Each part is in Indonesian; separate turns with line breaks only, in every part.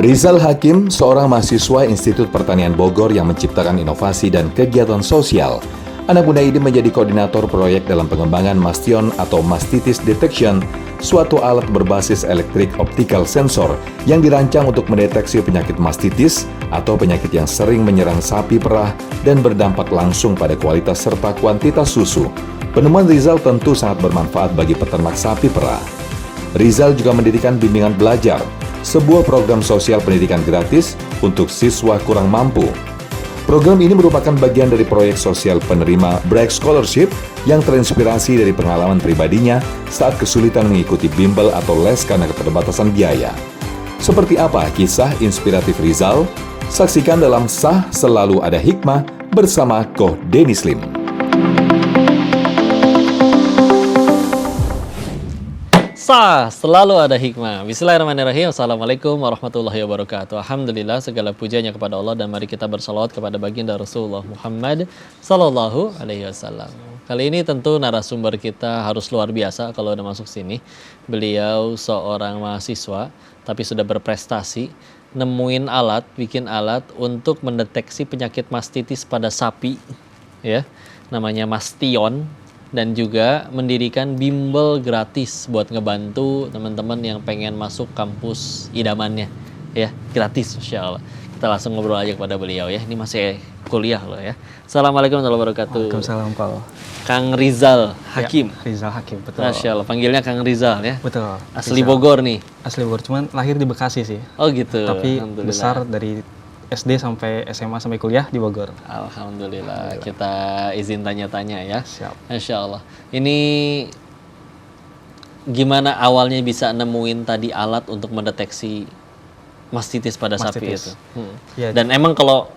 Rizal Hakim, seorang mahasiswa Institut Pertanian Bogor yang menciptakan inovasi dan kegiatan sosial. Anak muda ini menjadi koordinator proyek dalam pengembangan Mastion atau Mastitis Detection, suatu alat berbasis elektrik optical sensor yang dirancang untuk mendeteksi penyakit mastitis atau penyakit yang sering menyerang sapi perah dan berdampak langsung pada kualitas serta kuantitas susu. Penemuan Rizal tentu sangat bermanfaat bagi peternak sapi perah. Rizal juga mendirikan bimbingan belajar, sebuah program sosial pendidikan gratis untuk siswa kurang mampu. Program ini merupakan bagian dari proyek sosial penerima Bright Scholarship yang terinspirasi dari pengalaman pribadinya saat kesulitan mengikuti bimbel atau les karena keterbatasan biaya. Seperti apa kisah inspiratif Rizal? Saksikan dalam Sah Selalu Ada Hikmah bersama Koh Dennis Lim.
Selalu ada hikmah. Bismillahirrahmanirrahim. Assalamualaikum warahmatullahi wabarakatuh. Alhamdulillah, segala pujanya kepada Allah dan mari kita bersalawat kepada baginda Rasulullah Muhammad sallallahu alaihi wasallam. Kali ini tentu narasumber kita harus luar biasa kalau udah masuk sini. Beliau seorang mahasiswa tapi sudah berprestasi, nemuin alat, bikin alat untuk mendeteksi penyakit mastitis pada sapi, ya. Namanya Mastion. Dan juga mendirikan bimbel gratis buat ngebantu teman-teman yang pengen masuk kampus idamannya, ya, gratis, Masya Allah. Kita langsung ngobrol aja kepada beliau, ya. Ini masih kuliah loh, ya. Assalamualaikum warahmatullahi wabarakatuh.
Waalaikumsalam, Pak.
Kang Rizal Hakim.
Ya, Rizal Hakim, betul.
Masya Allah, panggilnya Kang Rizal, ya.
Betul.
Asli
Rizal.
Bogor nih.
Asli Bogor, cuman lahir di Bekasi sih.
Oh gitu.
Tapi besar dari SD sampai SMA sampai kuliah di Bogor.
Alhamdulillah. Kita izin tanya-tanya, ya.
Siap.
Masya Allah. Ini gimana awalnya bisa nemuin tadi alat untuk mendeteksi mastitis pada sapi itu?
Ya,
Dan emang kalau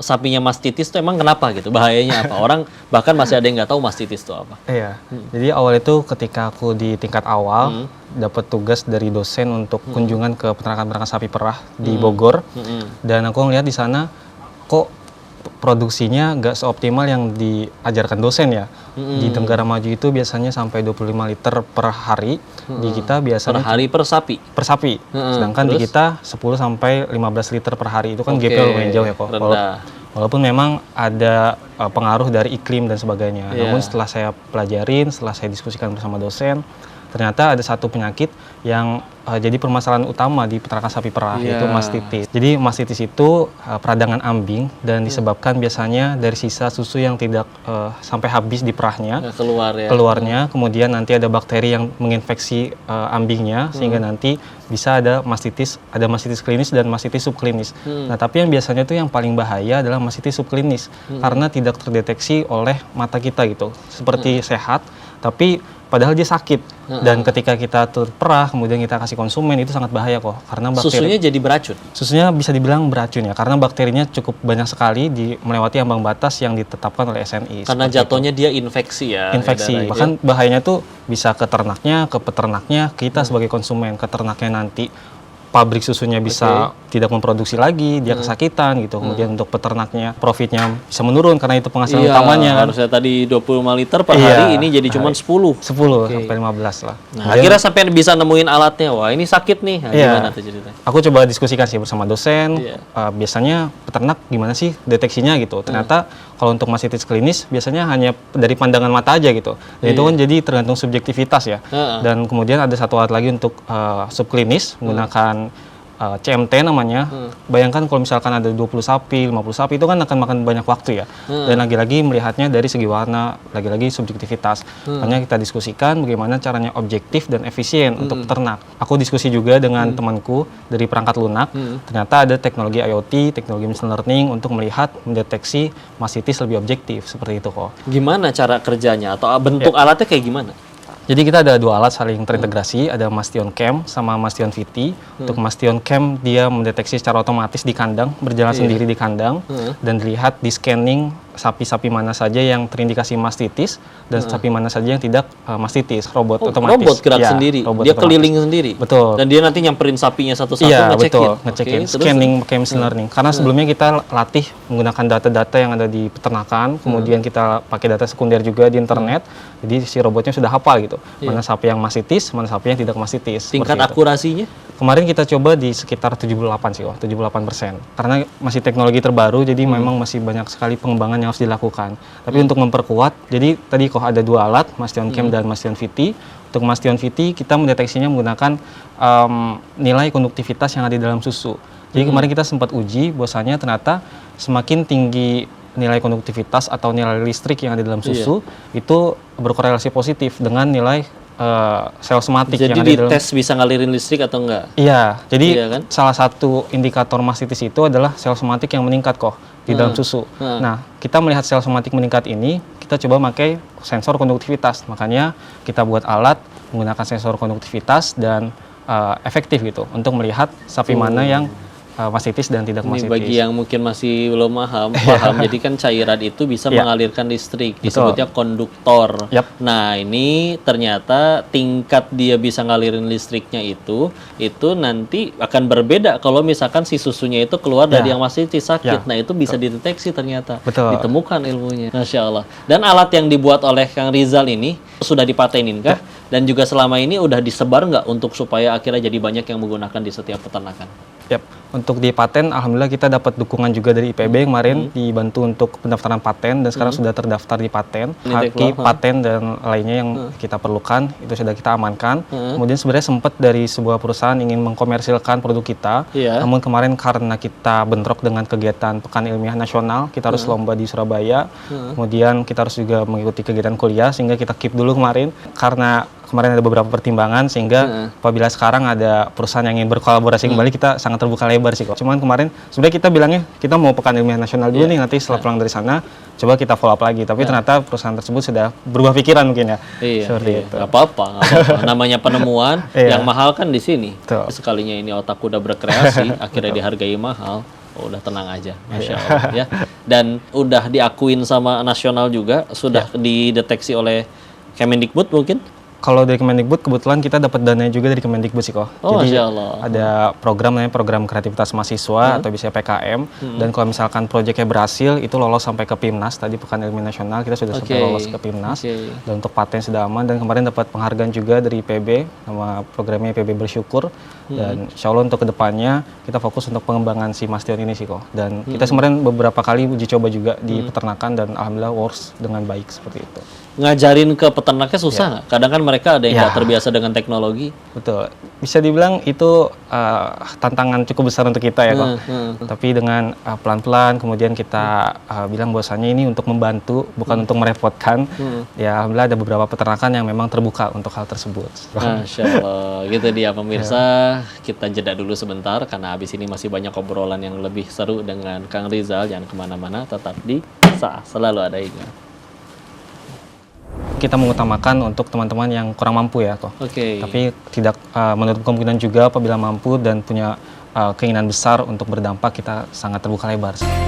sapinya mastitis itu emang kenapa gitu? Bahayanya apa? Orang bahkan masih ada yang nggak tahu mastitis itu apa.
Iya. Jadi awal itu ketika aku di tingkat awal dapat tugas dari dosen untuk kunjungan ke peternakan sapi perah di Bogor. Dan aku ngeliat di sana kok produksinya nggak seoptimal yang diajarkan dosen ya. Di negara maju itu biasanya sampai 25 liter per hari. Di kita biasanya
Per hari per sapi.
per sapi. Sedangkan di kita 10 sampai 15 liter per hari. Itu kan gapnya lumayan jauh ya kok. Walaupun memang ada pengaruh dari iklim dan sebagainya. Namun setelah saya pelajarin, setelah saya diskusikan bersama dosen, ternyata ada satu penyakit yang jadi permasalahan utama di peternakan sapi perah, yaitu mastitis. Jadi mastitis itu peradangan ambing dan disebabkan biasanya dari sisa susu yang tidak sampai habis di perahnya. Keluarnya, kemudian nanti ada bakteri yang menginfeksi ambingnya, sehingga nanti bisa ada mastitis klinis dan mastitis subklinis. Nah, tapi yang biasanya itu yang paling bahaya adalah mastitis subklinis, karena tidak terdeteksi oleh mata kita gitu. Seperti sehat, tapi padahal dia sakit. Dan ketika kita terperah, kemudian kita kasih konsumen, itu sangat bahaya kok. Karena bakteri,
susunya jadi beracun? Susunya
bisa dibilang beracun ya, karena bakterinya cukup banyak sekali melewati ambang batas yang ditetapkan oleh SNI.
Karena jatuhnya dia infeksi ya?
Infeksi, bahkan bahayanya tuh bisa ke ternaknya, ke peternaknya, kita sebagai konsumen. Ke ternaknya nanti pabrik susunya bisa tidak memproduksi lagi, dia kesakitan gitu. Kemudian untuk peternaknya profitnya bisa menurun karena itu penghasilan utamanya.
Harusnya tadi 25 liter per hari, ini jadi cuma 10
sampai 15 lah.
Nah, akhirnya sampai bisa nemuin alatnya, wah ini sakit nih. Nah, gimana tuh ceritanya?
Aku coba diskusikan sih bersama dosen, biasanya peternak gimana sih deteksinya gitu. Ternyata kalau untuk mastitis klinis biasanya hanya dari pandangan mata aja gitu. Dan itu kan jadi tergantung subjektivitas ya. Dan kemudian ada satu alat lagi untuk subklinis menggunakan CMT namanya. Bayangkan kalau misalkan ada 20 sapi, 50 sapi, itu kan akan makan banyak waktu ya. Dan lagi-lagi melihatnya dari segi warna, lagi-lagi subjektivitas. Makanya kita diskusikan bagaimana caranya objektif dan efisien untuk peternak. Aku diskusi juga dengan temanku dari perangkat lunak. Ternyata ada teknologi IoT, teknologi machine learning untuk melihat, mendeteksi mastitis lebih objektif, seperti itu kok.
Gimana cara kerjanya atau bentuk alatnya kayak gimana?
Jadi kita ada dua alat saling terintegrasi, ada Mastion Cam sama Mastion VT. Untuk Mastion Cam dia mendeteksi secara otomatis di kandang, berjalan sendiri di kandang, dan dilihat di scanning sapi-sapi mana saja yang terindikasi mastitis dan sapi mana saja yang tidak mastitis. Robot otomatis.
Robot gerak sendiri, dia otomatis. Keliling sendiri.
Betul.
Dan dia nanti nyamperin sapinya satu-satu,
ngecekin. Scanning pakai machine learning. Karena sebelumnya kita latih menggunakan data-data yang ada di peternakan, kemudian kita pakai data sekunder juga di internet. Jadi si robotnya sudah hafal gitu. Mana sapi yang mastitis, mana sapi yang tidak mastitis.
Tingkat akurasinya?
Kemarin kita coba di sekitar 78 sih, 78%. Karena masih teknologi terbaru, jadi memang masih banyak sekali pengembangan yang harus dilakukan. Tapi untuk memperkuat, jadi tadi ada 2 alat, Mastion Cam dan Mastion VT. Untuk Mastion VT, kita mendeteksinya menggunakan nilai konduktivitas yang ada di dalam susu. Jadi kemarin kita sempat uji, bahwasanya ternyata semakin tinggi nilai konduktivitas atau nilai listrik yang ada di dalam susu, itu berkorelasi positif dengan nilai sel somatik yang ada di dalam.
Jadi dites bisa ngalirin listrik atau enggak?
Iya, jadi
Iya kan?
salah satu indikator mastitis itu adalah sel somatik yang meningkat kok di dalam susu. Nah, kita melihat sel somatik meningkat ini, kita coba pakai sensor konduktivitas. Makanya kita buat alat menggunakan sensor konduktivitas dan efektif gitu untuk melihat sapi mana yang mastitis dan tidak
Ini
mastitis.
bagi yang mungkin masih belum paham. Jadi kan cairan itu bisa mengalirkan listrik, disebutnya konduktor. Nah, ini ternyata tingkat dia bisa ngalirin listriknya itu nanti akan berbeda kalau misalkan si susunya itu keluar dari yang mastitis sakit. Nah, itu bisa dideteksi ternyata. Ditemukan ilmunya. Masya Allah. Dan alat yang dibuat oleh Kang Rizal ini sudah dipatenin kah? Dan juga selama ini udah disebar nggak untuk supaya akhirnya jadi banyak yang menggunakan di setiap peternakan?
Untuk di paten, alhamdulillah kita dapat dukungan juga dari IPB kemarin, dibantu untuk pendaftaran paten dan sekarang sudah terdaftar di paten. Haki, paten dan lainnya yang kita perlukan itu sudah kita amankan. Kemudian sebenarnya sempat dari sebuah perusahaan ingin mengkomersilkan produk kita, namun kemarin karena kita bentrok dengan kegiatan Pekan Ilmiah Nasional, kita harus lomba di Surabaya. Kemudian kita harus juga mengikuti kegiatan kuliah sehingga kita keep dulu kemarin karena kemarin ada beberapa pertimbangan sehingga apabila sekarang ada perusahaan yang ingin berkolaborasi kembali, kita sangat terbuka lebar sih kok. Cuman kemarin sebenarnya kita bilangnya kita mau Pekan Ilmiah Nasional dulu nih, nanti setelah pulang dari sana coba kita follow up lagi. Tapi ternyata perusahaan tersebut sudah berubah pikiran mungkin ya. Seperti itu.
Gak apa-apa. Namanya penemuan yang mahal kan di sini. Sekalinya ini otak udah berkreasi, akhirnya dihargai mahal. Udah tenang aja, Masya Allah ya. Dan udah diakuin sama nasional juga, sudah dideteksi oleh Kemendikbud mungkin?
Kalau dari Kemendikbud kebetulan kita dapat dana juga dari Kemendikbud sih kok. Jadi ada program namanya program kreativitas mahasiswa atau bisa PKM. Dan kalau misalkan proyeknya berhasil itu lolos sampai ke PIMNAS, tadi Pekan Ilmiah Nasional kita sudah sampai lolos ke PIMNAS. Dan untuk paten sudah aman dan kemarin dapat penghargaan juga dari IPB, nama programnya IPB Bersyukur. Dan insya Allah untuk kedepannya kita fokus untuk pengembangan si Mastion ini sih kok. Dan kita kemarin beberapa kali uji coba juga di peternakan dan alhamdulillah works dengan baik seperti itu.
Ngajarin ke peternaknya susah nggak? Kadang kan mereka ada yang nggak terbiasa dengan teknologi.
Betul. Bisa dibilang itu tantangan cukup besar untuk kita ya kok. Tapi dengan pelan-pelan kemudian kita bilang bahwasannya ini untuk membantu, bukan untuk merepotkan. Ya alhamdulillah ada beberapa peternakan yang memang terbuka untuk hal tersebut.
Masya Allah. Gitu dia pemirsa. Kita jeda dulu sebentar karena habis ini masih banyak obrolan yang lebih seru dengan Kang Rizal. Jangan kemana-mana, tetap di Sa'ah Selalu Ada Hikmah.
Kita mengutamakan untuk teman-teman yang kurang mampu ya kok. Tapi tidak menutup kemungkinan juga apabila mampu dan punya keinginan besar untuk berdampak, kita sangat terbuka lebar.